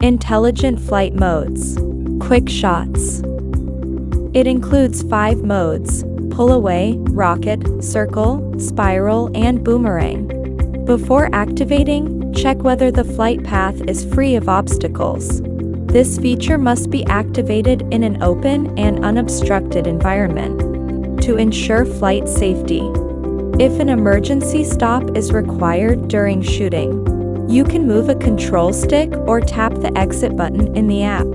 Intelligent flight modes. Quick shots. It includes 5 modes: pull away, rocket, circle, spiral, and boomerang. Before activating, check whether the flight path is free of obstacles. This feature must be activated in an open and unobstructed environment to ensure flight safety. If an emergency stop is required during shooting, you can move a control stick or tap the exit button in the app.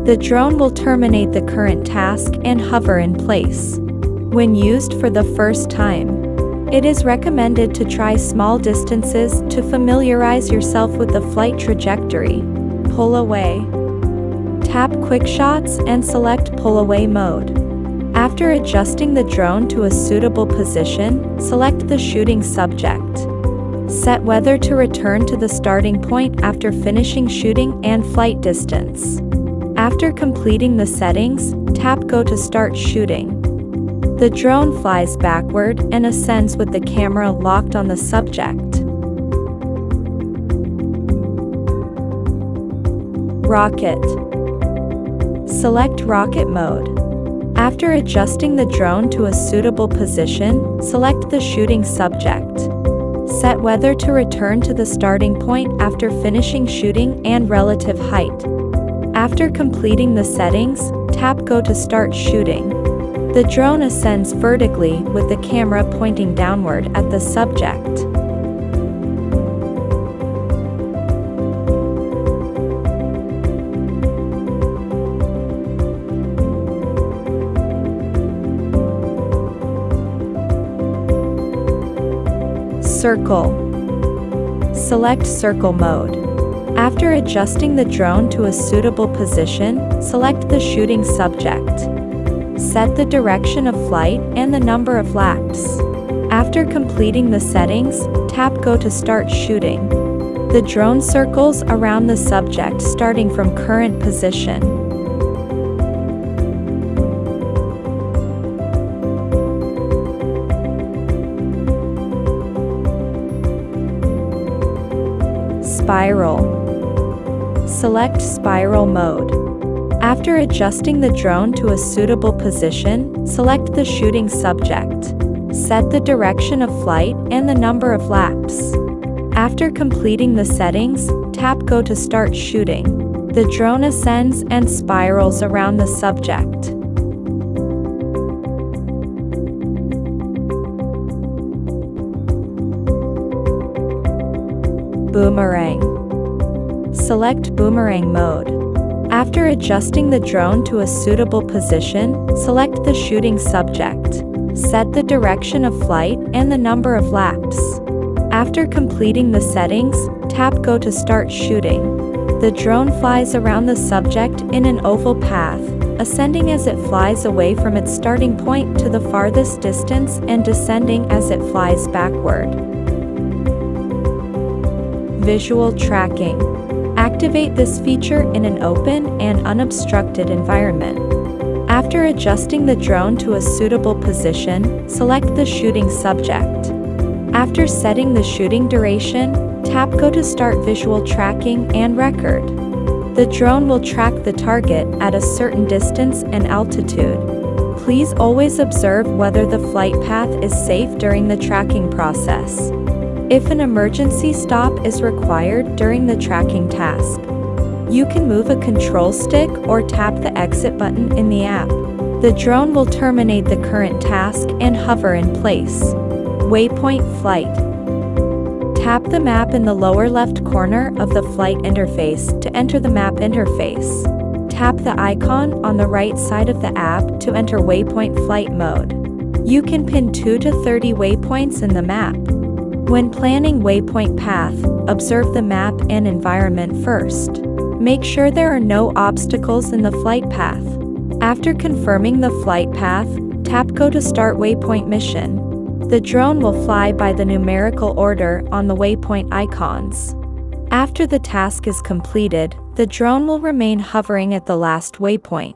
The drone will terminate the current task and hover in place. When used for the first time, it is recommended to try small distances to familiarize yourself with the flight trajectory. Pull away. Tap Quick Shots and select Pull Away mode. After adjusting the drone to a suitable position, select the shooting subject. Set whether to return to the starting point after finishing shooting and flight distance. After completing the settings, tap Go to start shooting. The drone flies backward and ascends with the camera locked on the subject. Rocket. Select rocket mode. After adjusting the drone to a suitable position, select the shooting subject. Set whether to return to the starting point after finishing shooting and relative height. After completing the settings, tap Go to start shooting. The drone ascends vertically with the camera pointing downward at the subject. Circle. Select circle mode. After adjusting the drone to a suitable position, select the shooting subject. Set the direction of flight and the number of laps. After completing the settings, tap Go to start shooting. The drone circles around the subject starting from current position. Spiral. Select spiral mode. After adjusting the drone to a suitable position, select the shooting subject. Set the direction of flight and the number of laps. After completing the settings, tap Go to start shooting. The drone ascends and spirals around the subject. Boomerang. Select boomerang mode. After adjusting the drone to a suitable position, select the shooting subject. Set the direction of flight and the number of laps. After completing the settings, tap Go to start shooting. The drone flies around the subject in an oval path, ascending as it flies away from its starting point to the farthest distance and descending as it flies backward. Visual tracking. Activate this feature in an open and unobstructed environment. After adjusting the drone to a suitable position, select the shooting subject. After setting the shooting duration, tap Go to start visual tracking and record. The drone will track the target at a certain distance and altitude. Please always observe whether the flight path is safe during the tracking process. If an emergency stop is required during the tracking task, you can move a control stick or tap the exit button in the app. The drone will terminate the current task and hover in place. Waypoint flight. Tap the map in the lower left corner of the flight interface to enter the map interface. Tap the icon on the right side of the app to enter waypoint flight mode. You can pin 2 to 30 waypoints in the map. When planning waypoint path, observe the map and environment first. Make sure there are no obstacles in the flight path. After confirming the flight path, tap Go to start waypoint mission. The drone will fly by the numerical order on the waypoint icons. After the task is completed, the drone will remain hovering at the last waypoint.